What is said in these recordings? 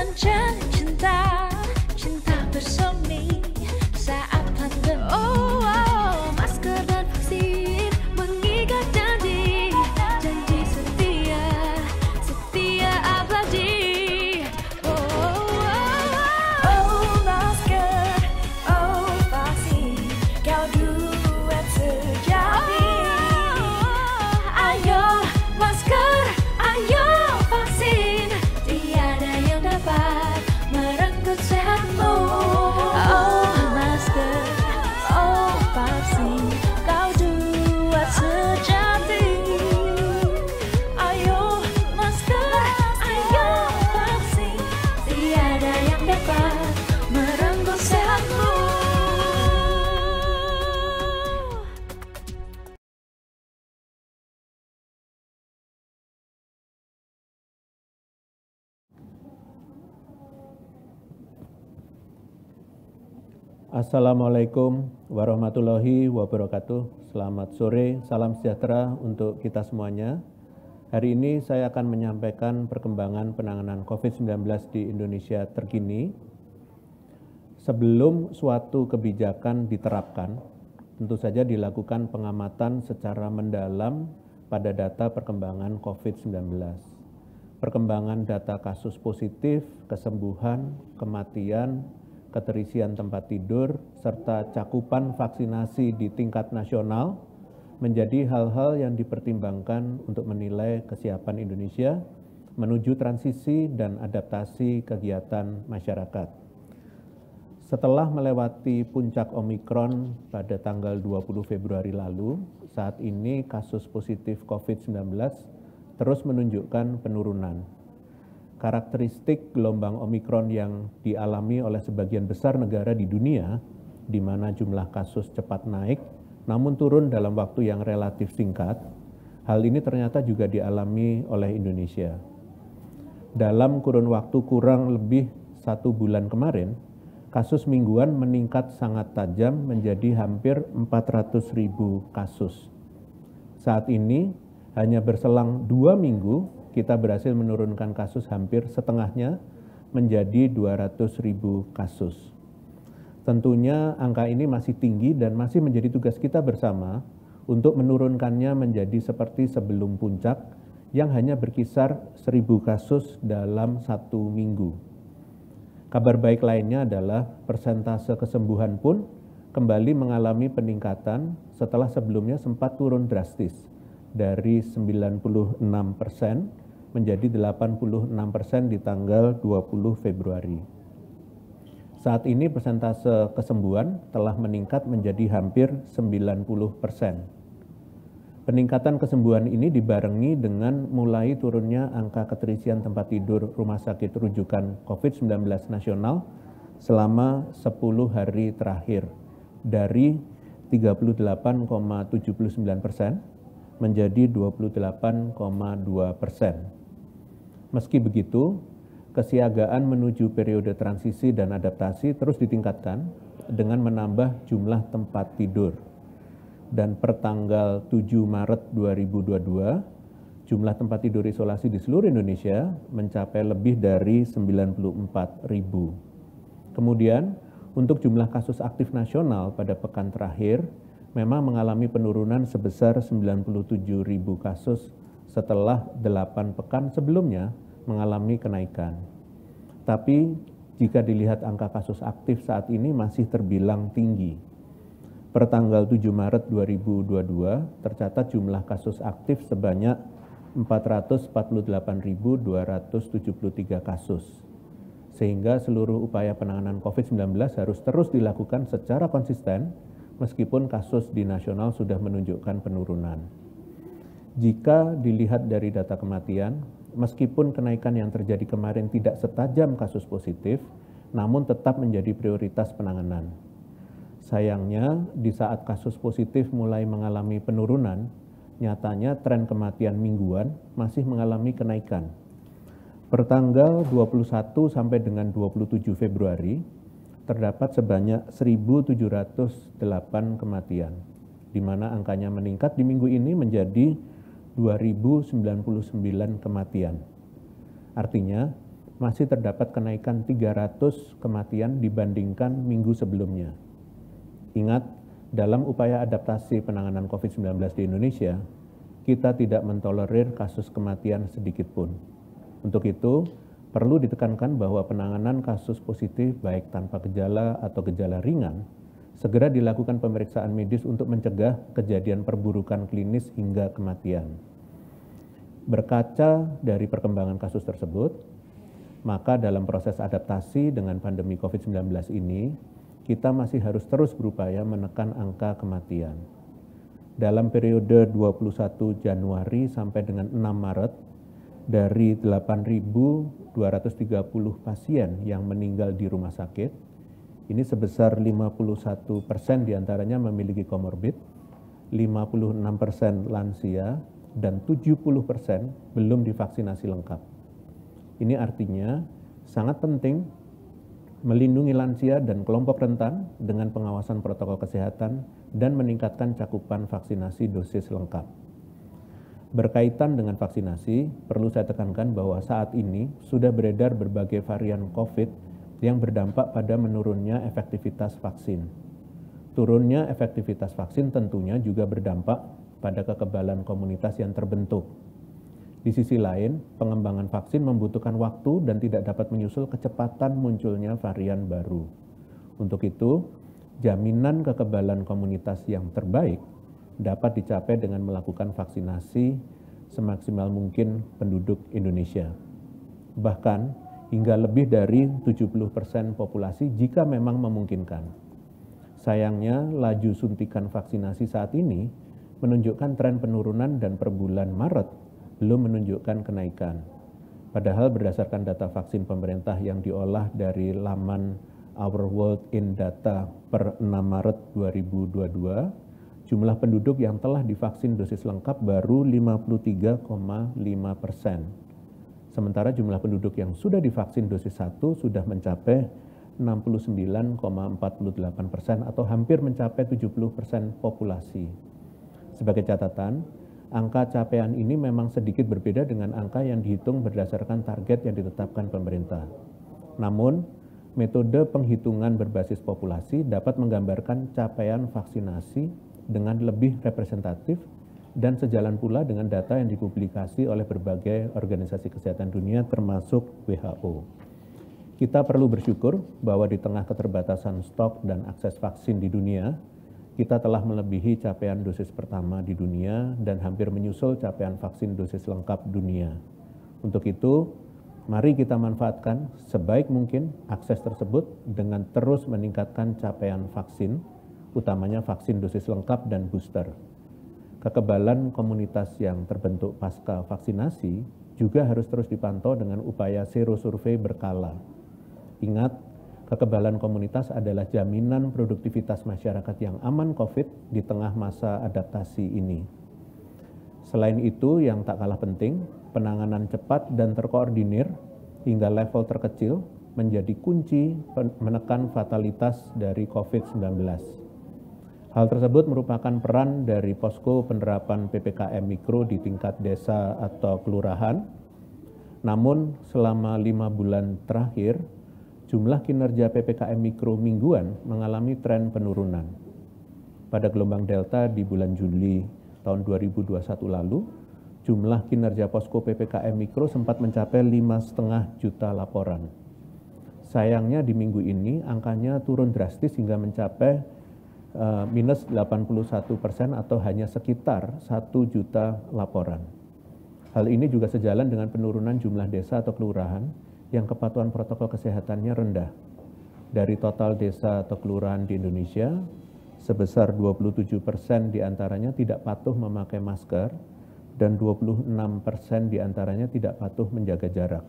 Bincang-bincang cinta, cinta bersemi saat pandemi. Masker dan vaksin mengikat janji, janji setia, setia abadi. Masker, vaksin, kau duet sejati. Ayo masker, ayo vaksin, tiada yang dapat merenggut sehatmu. Masker, vaksin, kau duet sejati. Ayo masker, ayo vaksin, tiada yang dapat merenggut sehatmu. Assalamualaikum warahmatullahi wabarakatuh. Selamat sore, salam sejahtera untuk kita semuanya. Hari ini saya akan menyampaikan perkembangan penanganan COVID-19 di Indonesia terkini. Sebelum suatu kebijakan diterapkan, tentu saja dilakukan pengamatan secara mendalam pada data perkembangan COVID-19. Perkembangan data kasus positif, kesembuhan, kematian, keterisian tempat tidur, serta cakupan vaksinasi di tingkat nasional menjadi hal-hal yang dipertimbangkan untuk menilai kesiapan Indonesia menuju transisi dan adaptasi kegiatan masyarakat. Setelah melewati puncak Omikron pada tanggal 20 Februari lalu, saat ini kasus positif COVID-19 terus menunjukkan penurunan. Karakteristik gelombang Omikron yang dialami oleh sebagian besar negara di dunia, di mana jumlah kasus cepat naik, namun turun dalam waktu yang relatif singkat, hal ini ternyata juga dialami oleh Indonesia. Dalam kurun waktu kurang lebih 1 bulan kemarin, kasus mingguan meningkat sangat tajam menjadi hampir 400.000 kasus. Saat ini, hanya berselang 2 minggu, kita berhasil menurunkan kasus hampir setengahnya menjadi 200.000 kasus. Tentunya angka ini masih tinggi dan masih menjadi tugas kita bersama untuk menurunkannya menjadi seperti sebelum puncak yang hanya berkisar 1.000 kasus dalam 1 minggu. Kabar baik lainnya adalah persentase kesembuhan pun kembali mengalami peningkatan setelah sebelumnya sempat turun drastis dari 96% menjadi 86% di tanggal 20 Februari. Saat ini persentase kesembuhan telah meningkat menjadi hampir 90%. Peningkatan kesembuhan ini dibarengi dengan mulai turunnya angka keterisian tempat tidur rumah sakit rujukan COVID-19 nasional selama 10 hari terakhir dari 38,79% menjadi 28,2%. Meski begitu, kesiagaan menuju periode transisi dan adaptasi terus ditingkatkan dengan menambah jumlah tempat tidur. Dan per tanggal 7 Maret 2022, jumlah tempat tidur isolasi di seluruh Indonesia mencapai lebih dari 94.000. Kemudian, untuk jumlah kasus aktif nasional pada pekan terakhir, memang mengalami penurunan sebesar 97.000 kasus setelah 8 pekan sebelumnya mengalami kenaikan. Tapi jika dilihat angka kasus aktif saat ini masih terbilang tinggi. Per tanggal 7 Maret 2022 tercatat jumlah kasus aktif sebanyak 448.273 kasus. Sehingga seluruh upaya penanganan COVID-19 harus terus dilakukan secara konsisten meskipun kasus di nasional sudah menunjukkan penurunan. Jika dilihat dari data kematian, meskipun kenaikan yang terjadi kemarin tidak setajam kasus positif, namun tetap menjadi prioritas penanganan. Sayangnya, di saat kasus positif mulai mengalami penurunan, nyatanya tren kematian mingguan masih mengalami kenaikan. Per tanggal 21 sampai dengan 27 Februari, terdapat sebanyak 1.708 kematian, di mana angkanya meningkat di minggu ini menjadi 2.099 kematian. Artinya, masih terdapat kenaikan 300 kematian dibandingkan minggu sebelumnya. Ingat, dalam upaya adaptasi penanganan COVID-19 di Indonesia, kita tidak mentolerir kasus kematian sedikit pun. Untuk itu, perlu ditekankan bahwa penanganan kasus positif baik tanpa gejala atau gejala ringan segera dilakukan pemeriksaan medis untuk mencegah kejadian perburukan klinis hingga kematian. Berkaca dari perkembangan kasus tersebut, maka dalam proses adaptasi dengan pandemi COVID-19 ini, kita masih harus terus berupaya menekan angka kematian. Dalam periode 21 Januari sampai dengan 6 Maret, dari 8.230 pasien yang meninggal di rumah sakit, ini sebesar 51% diantaranya memiliki komorbid, 56% lansia, dan 70% belum divaksinasi lengkap. Ini artinya sangat penting melindungi lansia dan kelompok rentan dengan pengawasan protokol kesehatan dan meningkatkan cakupan vaksinasi dosis lengkap. Berkaitan dengan vaksinasi, perlu saya tekankan bahwa saat ini sudah beredar berbagai varian COVID yang berdampak pada menurunnya efektivitas vaksin. Turunnya efektivitas vaksin tentunya juga berdampak pada kekebalan komunitas yang terbentuk. Di sisi lain, pengembangan vaksin membutuhkan waktu dan tidak dapat menyusul kecepatan munculnya varian baru. Untuk itu, jaminan kekebalan komunitas yang terbaik dapat dicapai dengan melakukan vaksinasi semaksimal mungkin penduduk Indonesia. Bahkan, hingga lebih dari 70% populasi jika memang memungkinkan. Sayangnya, laju suntikan vaksinasi saat ini menunjukkan tren penurunan dan per bulan Maret belum menunjukkan kenaikan. Padahal berdasarkan data vaksin pemerintah yang diolah dari laman Our World in Data per 6 Maret 2022, jumlah penduduk yang telah divaksin dosis lengkap baru 53,5%. Sementara jumlah penduduk yang sudah divaksin dosis 1 sudah mencapai 69,48% atau hampir mencapai 70% populasi. Sebagai catatan, angka capaian ini memang sedikit berbeda dengan angka yang dihitung berdasarkan target yang ditetapkan pemerintah. Namun, metode penghitungan berbasis populasi dapat menggambarkan capaian vaksinasi dengan lebih representatif dan sejalan pula dengan data yang dipublikasi oleh berbagai organisasi kesehatan dunia termasuk WHO. Kita perlu bersyukur bahwa di tengah keterbatasan stok dan akses vaksin di dunia, kita telah melebihi capaian dosis pertama di dunia dan hampir menyusul capaian vaksin dosis lengkap dunia. Untuk itu, mari kita manfaatkan sebaik mungkin akses tersebut dengan terus meningkatkan capaian vaksin, utamanya vaksin dosis lengkap dan booster. Kekebalan komunitas yang terbentuk pasca vaksinasi juga harus terus dipantau dengan upaya serosurvei berkala. Ingat, kekebalan komunitas adalah jaminan produktivitas masyarakat yang aman COVID di tengah masa adaptasi ini. Selain itu, yang tak kalah penting, penanganan cepat dan terkoordinir hingga level terkecil menjadi kunci menekan fatalitas dari COVID-19. Hal tersebut merupakan peran dari posko penerapan PPKM Mikro di tingkat desa atau kelurahan. Namun, selama 5 bulan terakhir, jumlah kinerja PPKM Mikro mingguan mengalami tren penurunan. Pada gelombang Delta di bulan Juli tahun 2021 lalu, jumlah kinerja posko PPKM Mikro sempat mencapai 5,5 juta laporan. Sayangnya di minggu ini angkanya turun drastis hingga mencapai minus 81% atau hanya sekitar 1 juta laporan. Hal ini juga sejalan dengan penurunan jumlah desa atau kelurahan yang kepatuhan protokol kesehatannya rendah. Dari total desa atau kelurahan di Indonesia, sebesar 27% diantaranya tidak patuh memakai masker dan 26% diantaranya tidak patuh menjaga jarak.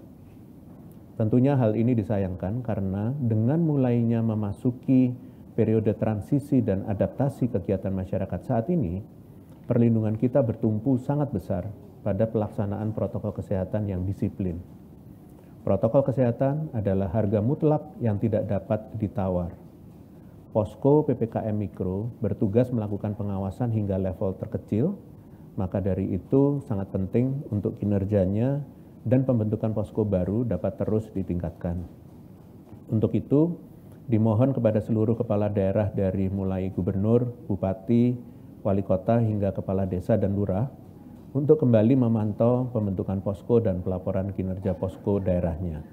Tentunya hal ini disayangkan karena dengan mulainya memasuki periode transisi dan adaptasi kegiatan masyarakat saat ini, perlindungan kita bertumpu sangat besar pada pelaksanaan protokol kesehatan yang disiplin. Protokol kesehatan adalah harga mutlak yang tidak dapat ditawar. Posko PPKM Mikro bertugas melakukan pengawasan hingga level terkecil, maka dari itu sangat penting untuk kinerjanya dan pembentukan posko baru dapat terus ditingkatkan. Untuk itu, dimohon kepada seluruh kepala daerah dari mulai gubernur, bupati, wali kota hingga kepala desa dan lurah untuk kembali memantau pembentukan posko dan pelaporan kinerja posko daerahnya.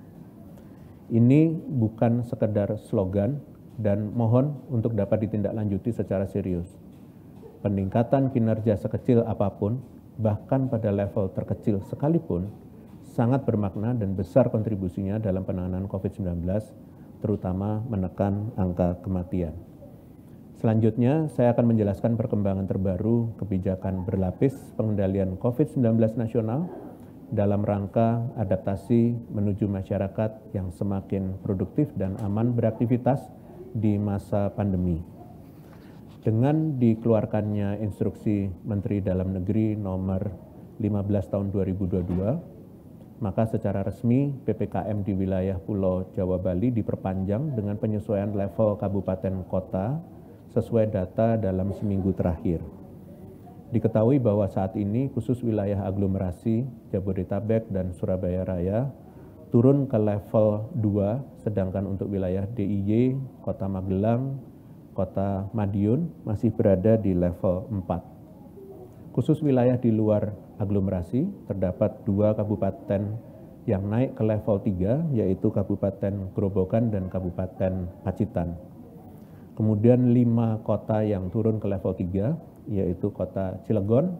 Ini bukan sekedar slogan dan mohon untuk dapat ditindaklanjuti secara serius. Peningkatan kinerja sekecil apapun, bahkan pada level terkecil sekalipun, sangat bermakna dan besar kontribusinya dalam penanganan COVID-19, terutama menekan angka kematian. Selanjutnya, saya akan menjelaskan perkembangan terbaru kebijakan berlapis pengendalian COVID-19 nasional dalam rangka adaptasi menuju masyarakat yang semakin produktif dan aman beraktivitas di masa pandemi. Dengan dikeluarkannya instruksi Menteri Dalam Negeri nomor 15 tahun 2022, maka secara resmi PPKM di wilayah Pulau Jawa Bali diperpanjang dengan penyesuaian level kabupaten kota sesuai data dalam seminggu terakhir. Diketahui bahwa saat ini khusus wilayah aglomerasi Jabodetabek dan Surabaya Raya turun ke level 2, sedangkan untuk wilayah DIY, Kota Magelang, Kota Madiun masih berada di level 4. Khusus wilayah di luar aglomerasi terdapat 2 kabupaten yang naik ke level 3, yaitu Kabupaten Grobogan dan Kabupaten Pacitan. Kemudian 5 kota yang turun ke level 3, yaitu Kota Cilegon,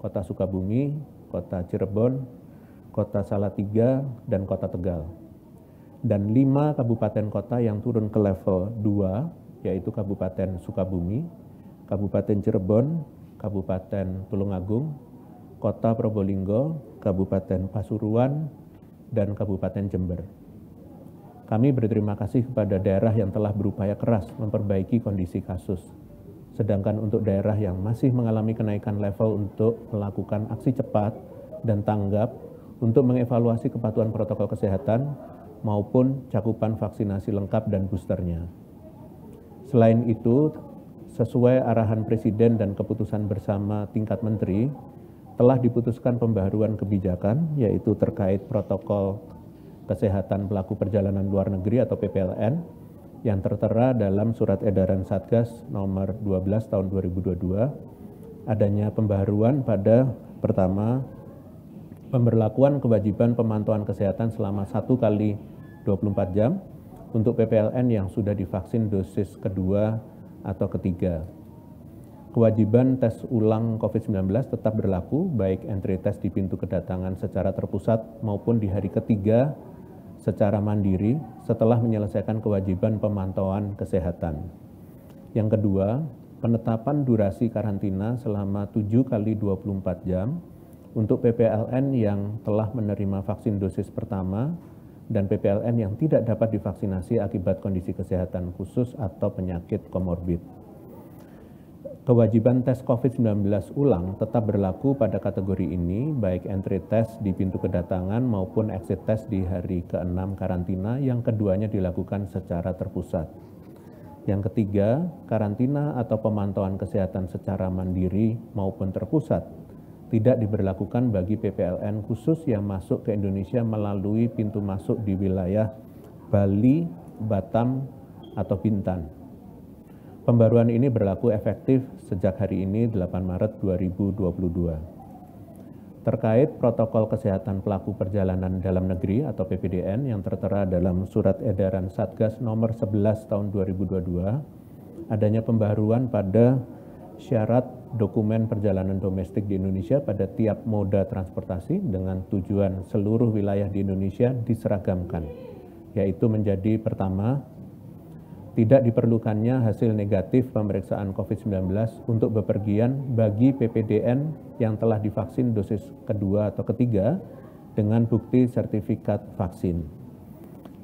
Kota Sukabumi, Kota Cirebon, Kota Salatiga, dan Kota Tegal. Dan 5 kabupaten kota yang turun ke level 2, yaitu Kabupaten Sukabumi, Kabupaten Cirebon, Kabupaten Tulungagung, Kota Probolinggo, Kabupaten Pasuruan, dan Kabupaten Jember. Kami berterima kasih kepada daerah yang telah berupaya keras memperbaiki kondisi kasus. Sedangkan untuk daerah yang masih mengalami kenaikan level untuk melakukan aksi cepat dan tanggap untuk mengevaluasi kepatuhan protokol kesehatan maupun cakupan vaksinasi lengkap dan boosternya. Selain itu, sesuai arahan Presiden dan keputusan bersama tingkat menteri, telah diputuskan pembaharuan kebijakan, yaitu terkait protokol kesehatan pelaku perjalanan luar negeri atau PPLN yang tertera dalam Surat Edaran Satgas nomor 12 tahun 2022. Adanya pembaharuan pada pertama, pemberlakuan kewajiban pemantauan kesehatan selama 1 kali 24 jam untuk PPLN yang sudah divaksin dosis kedua atau ketiga. Kewajiban tes ulang COVID-19 tetap berlaku, baik entry test di pintu kedatangan secara terpusat maupun di hari ketiga secara mandiri setelah menyelesaikan kewajiban pemantauan kesehatan. Yang kedua, penetapan durasi karantina selama 7 kali 24 jam untuk PPLN yang telah menerima vaksin dosis pertama dan PPLN yang tidak dapat divaksinasi akibat kondisi kesehatan khusus atau penyakit komorbid. Kewajiban tes COVID-19 ulang tetap berlaku pada kategori ini, baik entry test di pintu kedatangan maupun exit test di hari ke-6 karantina yang keduanya dilakukan secara terpusat. Yang ketiga, karantina atau pemantauan kesehatan secara mandiri maupun terpusat tidak diberlakukan bagi PPLN khusus yang masuk ke Indonesia melalui pintu masuk di wilayah Bali, Batam, atau Bintan. Pembaruan ini berlaku efektif sejak hari ini 8 Maret 2022. Terkait protokol kesehatan pelaku perjalanan dalam negeri atau PPDN yang tertera dalam Surat Edaran Satgas nomor 11 tahun 2022, adanya pembaruan pada syarat dokumen perjalanan domestik di Indonesia pada tiap moda transportasi dengan tujuan seluruh wilayah di Indonesia diseragamkan, yaitu menjadi pertama, tidak diperlukannya hasil negatif pemeriksaan COVID-19 untuk bepergian bagi PPDN yang telah divaksin dosis kedua atau ketiga dengan bukti sertifikat vaksin.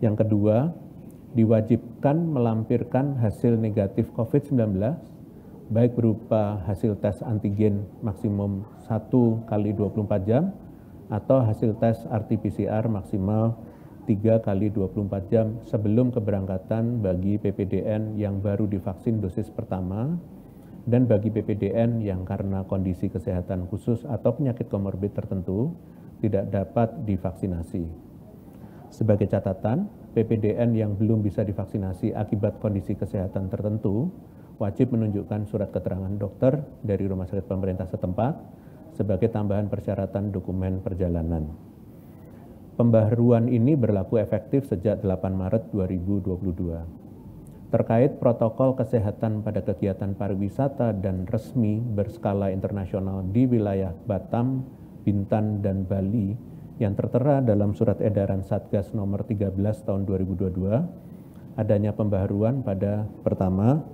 Yang kedua, diwajibkan melampirkan hasil negatif COVID-19 baik berupa hasil tes antigen maksimum 1 kali 24 jam atau hasil tes RT-PCR maksimal 3 kali 24 jam sebelum keberangkatan bagi PPDN yang baru divaksin dosis pertama dan bagi PPDN yang karena kondisi kesehatan khusus atau penyakit komorbid tertentu tidak dapat divaksinasi. Sebagai catatan, PPDN yang belum bisa divaksinasi akibat kondisi kesehatan tertentu wajib menunjukkan surat keterangan dokter dari rumah sakit pemerintah setempat sebagai tambahan persyaratan dokumen perjalanan. Pembaharuan ini berlaku efektif sejak 8 Maret 2022. Terkait protokol kesehatan pada kegiatan pariwisata dan resmi berskala internasional di wilayah Batam, Bintan, dan Bali yang tertera dalam surat edaran Satgas nomor 13 tahun 2022, adanya pembaharuan pada pertama,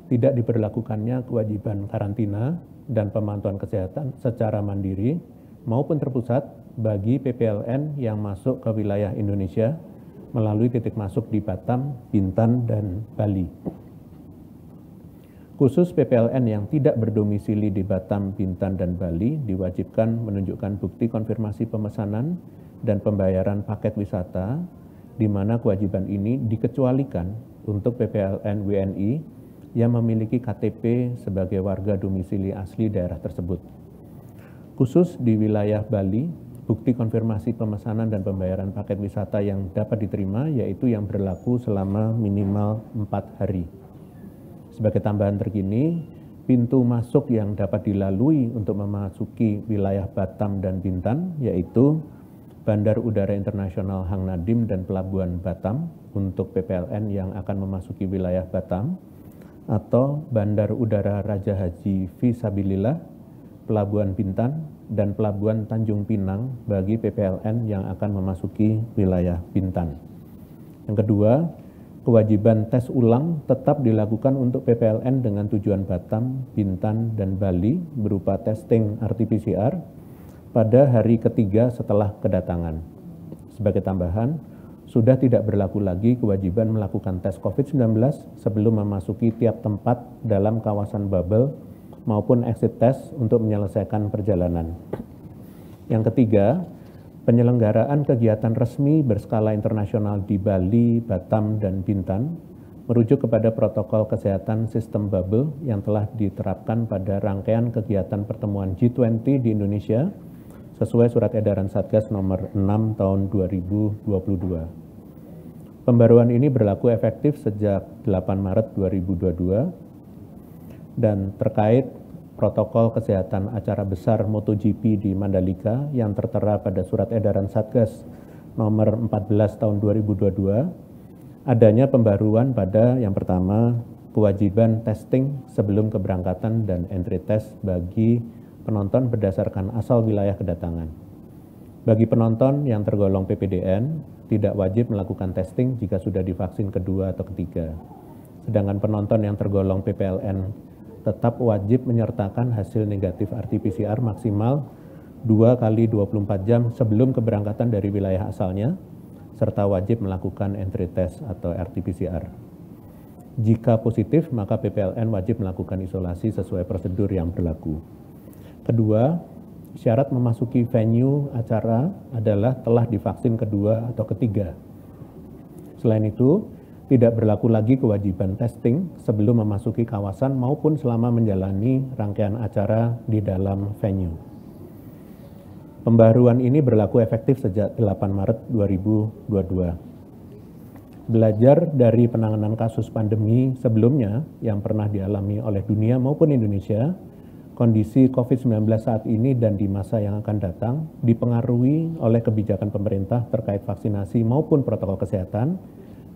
tidak diberlakukannya kewajiban karantina dan pemantauan kesehatan secara mandiri maupun terpusat bagi PPLN yang masuk ke wilayah Indonesia melalui titik masuk di Batam, Bintan, dan Bali. Khusus PPLN yang tidak berdomisili di Batam, Bintan, dan Bali diwajibkan menunjukkan bukti konfirmasi pemesanan dan pembayaran paket wisata, di mana kewajiban ini dikecualikan untuk PPLN WNI yang memiliki KTP sebagai warga domisili asli daerah tersebut. Khusus di wilayah Bali, bukti konfirmasi pemesanan dan pembayaran paket wisata yang dapat diterima yaitu yang berlaku selama minimal 4 hari. Sebagai tambahan terkini, pintu masuk yang dapat dilalui untuk memasuki wilayah Batam dan Bintan yaitu Bandar Udara Internasional Hang Nadiem dan Pelabuhan Batam untuk PPLN yang akan memasuki wilayah Batam, atau Bandar Udara Raja Haji Fisabilillah, Pelabuhan Bintan, dan Pelabuhan Tanjung Pinang bagi PPLN yang akan memasuki wilayah Bintan. Yang kedua, kewajiban tes ulang tetap dilakukan untuk PPLN dengan tujuan Batam, Bintan, dan Bali berupa testing RT-PCR pada hari ketiga setelah kedatangan. Sebagai tambahan, sudah tidak berlaku lagi kewajiban melakukan tes COVID-19 sebelum memasuki tiap tempat dalam kawasan bubble maupun exit test untuk menyelesaikan perjalanan. Yang ketiga, penyelenggaraan kegiatan resmi berskala internasional di Bali, Batam, dan Bintan merujuk kepada protokol kesehatan sistem bubble yang telah diterapkan pada rangkaian kegiatan pertemuan G20 di Indonesia sesuai surat edaran Satgas nomor 6 tahun 2022. Pembaruan ini berlaku efektif sejak 8 Maret 2022 dan terkait protokol kesehatan acara besar MotoGP di Mandalika yang tertera pada surat edaran Satgas nomor 14 tahun 2022, adanya pembaruan pada yang pertama, kewajiban testing sebelum keberangkatan dan entry test bagi penonton berdasarkan asal wilayah kedatangan. Bagi penonton yang tergolong PPDN, tidak wajib melakukan testing jika sudah divaksin kedua atau ketiga. Sedangkan penonton yang tergolong PPLN tetap wajib menyertakan hasil negatif RT-PCR maksimal 2 kali 24 jam sebelum keberangkatan dari wilayah asalnya, serta wajib melakukan entry test atau RT-PCR. Jika positif, maka PPLN wajib melakukan isolasi sesuai prosedur yang berlaku. Kedua, syarat memasuki venue acara adalah telah divaksin kedua atau ketiga. Selain itu, tidak berlaku lagi kewajiban testing sebelum memasuki kawasan maupun selama menjalani rangkaian acara di dalam venue. Pembaruan ini berlaku efektif sejak 8 Maret 2022. Belajar dari penanganan kasus pandemi sebelumnya yang pernah dialami oleh dunia maupun Indonesia, kondisi COVID-19 saat ini dan di masa yang akan datang dipengaruhi oleh kebijakan pemerintah terkait vaksinasi maupun protokol kesehatan,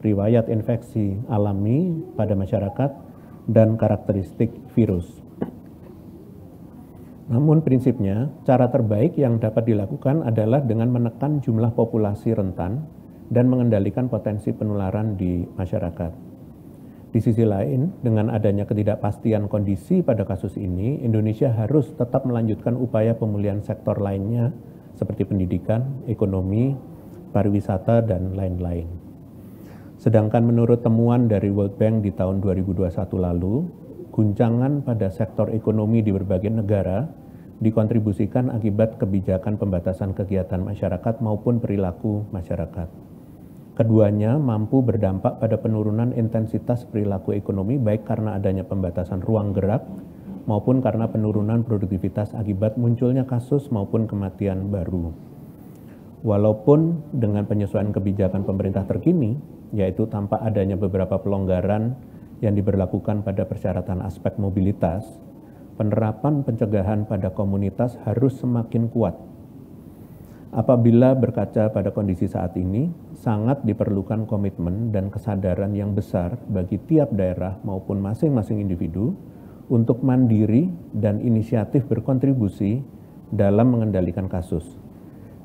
riwayat infeksi alami pada masyarakat, dan karakteristik virus. Namun prinsipnya, cara terbaik yang dapat dilakukan adalah dengan menekan jumlah populasi rentan dan mengendalikan potensi penularan di masyarakat. Di sisi lain, dengan adanya ketidakpastian kondisi pada kasus ini, Indonesia harus tetap melanjutkan upaya pemulihan sektor lainnya seperti pendidikan, ekonomi, pariwisata, dan lain-lain. Sedangkan menurut temuan dari World Bank di tahun 2021 lalu, guncangan pada sektor ekonomi di berbagai negara dikontribusikan akibat kebijakan pembatasan kegiatan masyarakat maupun perilaku masyarakat. Keduanya mampu berdampak pada penurunan intensitas perilaku ekonomi baik karena adanya pembatasan ruang gerak maupun karena penurunan produktivitas akibat munculnya kasus maupun kematian baru. Walaupun dengan penyesuaian kebijakan pemerintah terkini, yaitu tanpa adanya beberapa pelonggaran yang diberlakukan pada persyaratan aspek mobilitas, penerapan pencegahan pada komunitas harus semakin kuat. Apabila berkaca pada kondisi saat ini, sangat diperlukan komitmen dan kesadaran yang besar bagi tiap daerah maupun masing-masing individu untuk mandiri dan inisiatif berkontribusi dalam mengendalikan kasus,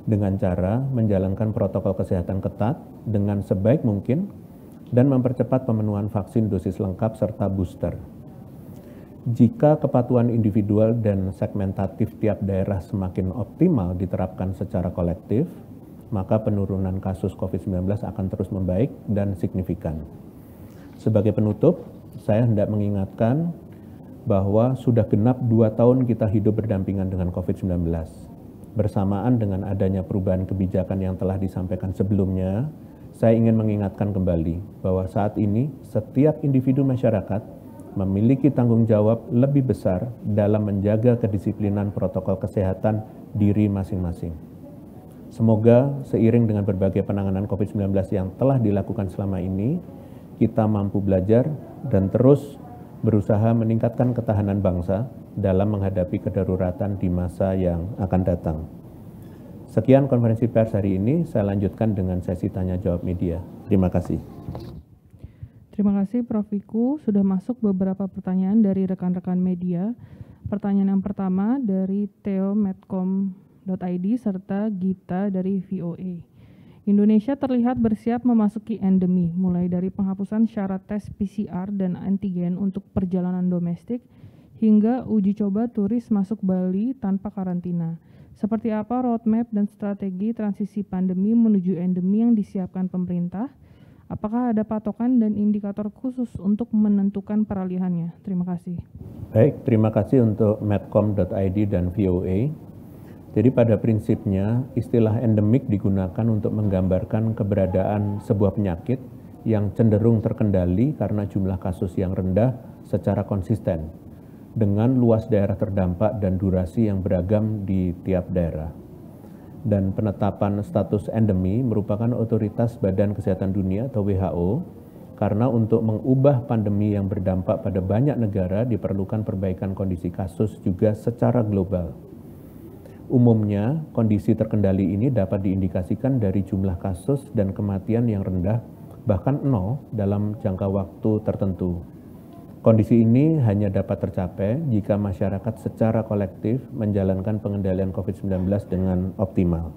dengan cara menjalankan protokol kesehatan ketat dengan sebaik mungkin dan mempercepat pemenuhan vaksin dosis lengkap serta booster. Jika kepatuhan individual dan segmentatif tiap daerah semakin optimal diterapkan secara kolektif, maka penurunan kasus COVID-19 akan terus membaik dan signifikan. Sebagai penutup, saya hendak mengingatkan bahwa sudah genap 2 tahun kita hidup berdampingan dengan COVID-19. Bersamaan dengan adanya perubahan kebijakan yang telah disampaikan sebelumnya, saya ingin mengingatkan kembali bahwa saat ini setiap individu masyarakat memiliki tanggung jawab lebih besar dalam menjaga kedisiplinan protokol kesehatan diri masing-masing. Semoga seiring dengan berbagai penanganan COVID-19 yang telah dilakukan selama ini, kita mampu belajar dan terus berusaha meningkatkan ketahanan bangsa dalam menghadapi kedaruratan di masa yang akan datang. Sekian konferensi pers hari ini, saya lanjutkan dengan sesi tanya-jawab media. Terima kasih. Terima kasih Prof. Wiku. Sudah masuk beberapa pertanyaan dari rekan-rekan media. Pertanyaan yang pertama dari theo.medcom.id serta Gita dari VOA. Indonesia terlihat bersiap memasuki endemi, mulai dari penghapusan syarat tes PCR dan antigen untuk perjalanan domestik, hingga uji coba turis masuk Bali tanpa karantina. Seperti apa roadmap dan strategi transisi pandemi menuju endemi yang disiapkan pemerintah? Apakah ada patokan dan indikator khusus untuk menentukan peralihannya? Terima kasih. Baik, terima kasih untuk medcom.id dan VOA. Jadi pada prinsipnya istilah endemik digunakan untuk menggambarkan keberadaan sebuah penyakit yang cenderung terkendali karena jumlah kasus yang rendah secara konsisten, dengan luas daerah terdampak dan durasi yang beragam di tiap daerah. Dan penetapan status endemi merupakan otoritas Badan Kesehatan Dunia atau WHO, karena untuk mengubah pandemi yang berdampak pada banyak negara diperlukan perbaikan kondisi kasus juga secara global. Umumnya, kondisi terkendali ini dapat diindikasikan dari jumlah kasus dan kematian yang rendah, bahkan 0 dalam jangka waktu tertentu. Kondisi ini hanya dapat tercapai jika masyarakat secara kolektif menjalankan pengendalian COVID-19 dengan optimal.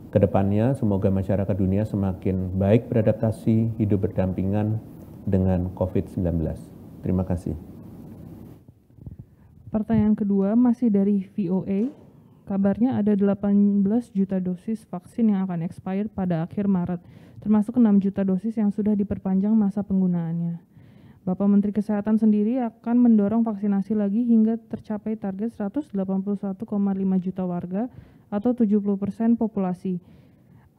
Kedepannya, semoga masyarakat dunia semakin baik beradaptasi hidup berdampingan dengan COVID-19. Terima kasih. Pertanyaan kedua masih dari VOA. Kabarnya ada 18 juta dosis vaksin yang akan expired pada akhir Maret, termasuk 6 juta dosis yang sudah diperpanjang masa penggunaannya. Bapak Menteri Kesehatan sendiri akan mendorong vaksinasi lagi hingga tercapai target 181,5 juta warga atau 70% populasi.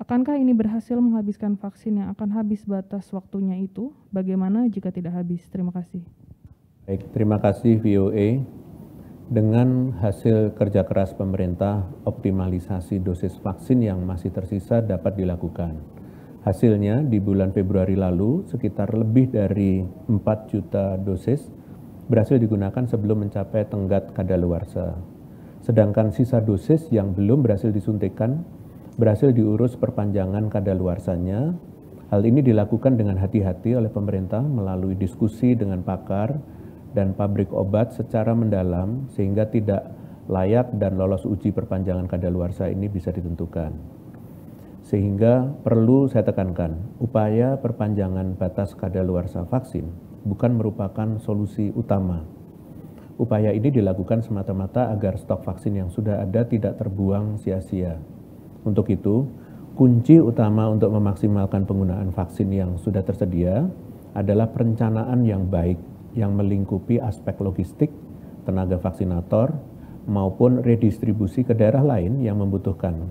Akankah ini berhasil menghabiskan vaksin yang akan habis batas waktunya itu? Bagaimana jika tidak habis? Terima kasih. Baik, terima kasih VOA. Dengan hasil kerja keras pemerintah, optimalisasi dosis vaksin yang masih tersisa dapat dilakukan. Hasilnya di bulan Februari lalu sekitar lebih dari 4 juta dosis berhasil digunakan sebelum mencapai tenggat kadaluarsa. Sedangkan sisa dosis yang belum berhasil disuntikan berhasil diurus perpanjangan kadaluarsanya. Hal ini dilakukan dengan hati-hati oleh pemerintah melalui diskusi dengan pakar dan pabrik obat secara mendalam sehingga tidak layak dan lolos uji perpanjangan kadaluarsa ini bisa ditentukan. Sehingga perlu saya tekankan, upaya perpanjangan batas kadaluarsa vaksin bukan merupakan solusi utama. Upaya ini dilakukan semata-mata agar stok vaksin yang sudah ada tidak terbuang sia-sia. Untuk itu, kunci utama untuk memaksimalkan penggunaan vaksin yang sudah tersedia adalah perencanaan yang baik yang melingkupi aspek logistik, tenaga vaksinator, maupun redistribusi ke daerah lain yang membutuhkan.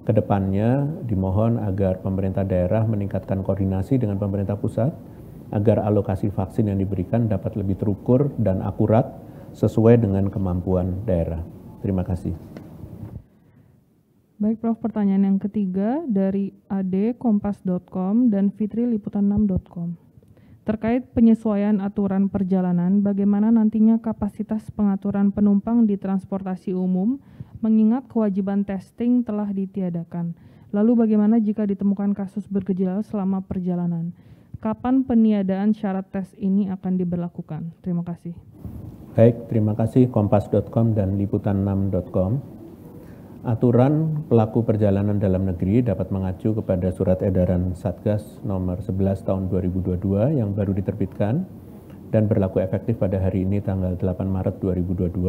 Kedepannya dimohon agar pemerintah daerah meningkatkan koordinasi dengan pemerintah pusat agar alokasi vaksin yang diberikan dapat lebih terukur dan akurat sesuai dengan kemampuan daerah. Terima kasih. Baik Prof, pertanyaan yang ketiga dari ade.kompas.com dan fitriliputan6.com. Terkait penyesuaian aturan perjalanan, bagaimana nantinya kapasitas pengaturan penumpang di transportasi umum mengingat kewajiban testing telah ditiadakan? Lalu bagaimana jika ditemukan kasus bergejala selama perjalanan? Kapan peniadaan syarat tes ini akan diberlakukan? Terima kasih. Baik, terima kasih kompas.com dan liputan6.com. Aturan pelaku perjalanan dalam negeri dapat mengacu kepada surat edaran Satgas nomor 11 tahun 2022 yang baru diterbitkan dan berlaku efektif pada hari ini tanggal 8 Maret 2022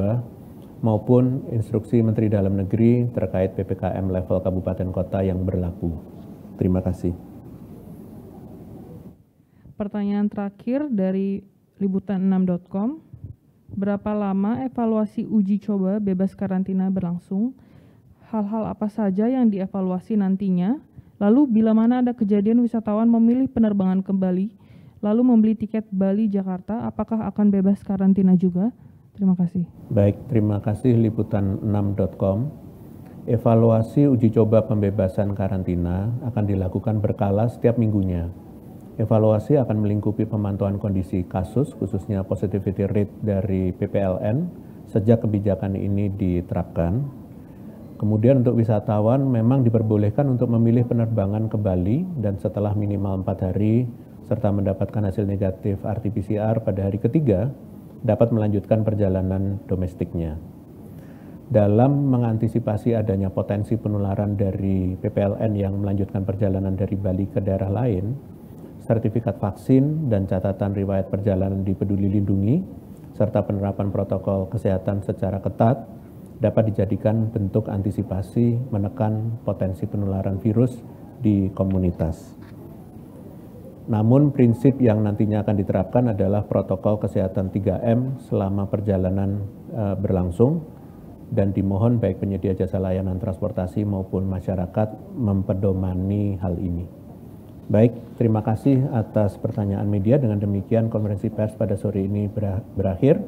maupun instruksi Menteri Dalam Negeri terkait PPKM level kabupaten kota yang berlaku. Terima kasih. Pertanyaan terakhir dari liputan6.com. Berapa lama evaluasi uji coba bebas karantina berlangsung? Hal-hal apa saja yang dievaluasi nantinya? Lalu bila mana ada kejadian wisatawan memilih penerbangan ke Bali, lalu membeli tiket Bali-Jakarta, apakah akan bebas karantina juga? Terima kasih. Baik, terima kasih liputan6.com. Evaluasi uji coba pembebasan karantina akan dilakukan berkala setiap minggunya. Evaluasi akan melingkupi pemantauan kondisi kasus, khususnya positivity rate dari PPLN, sejak kebijakan ini diterapkan. Kemudian untuk wisatawan memang diperbolehkan untuk memilih penerbangan ke Bali dan setelah minimal 4 hari serta mendapatkan hasil negatif RT-PCR pada hari ketiga dapat melanjutkan perjalanan domestiknya. Dalam mengantisipasi adanya potensi penularan dari PPLN yang melanjutkan perjalanan dari Bali ke daerah lain, sertifikat vaksin dan catatan riwayat perjalanan di Peduli Lindungi serta penerapan protokol kesehatan secara ketat dapat dijadikan bentuk antisipasi menekan potensi penularan virus di komunitas. Namun prinsip yang nantinya akan diterapkan adalah protokol kesehatan 3M selama perjalanan berlangsung dan dimohon baik penyedia jasa layanan transportasi maupun masyarakat mempedomani hal ini. Baik, terima kasih atas pertanyaan media. Dengan demikian konferensi pers pada sore ini berakhir.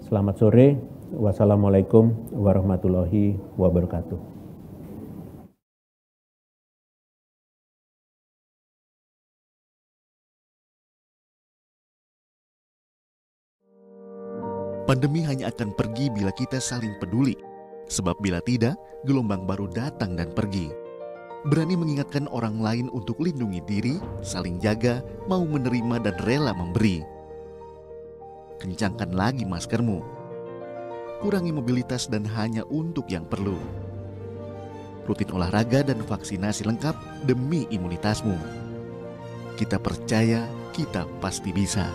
Selamat sore. Wassalamualaikum warahmatullahi wabarakatuh. Pandemi hanya akan pergi bila kita saling peduli. Sebab bila tidak, gelombang baru datang dan pergi. Berani mengingatkan orang lain untuk lindungi diri, saling jaga, mau menerima dan rela memberi. Kencangkan lagi maskermu. Kurangi mobilitas dan hanya untuk yang perlu. Rutin olahraga dan vaksinasi lengkap demi imunitasmu. Kita percaya, kita pasti bisa.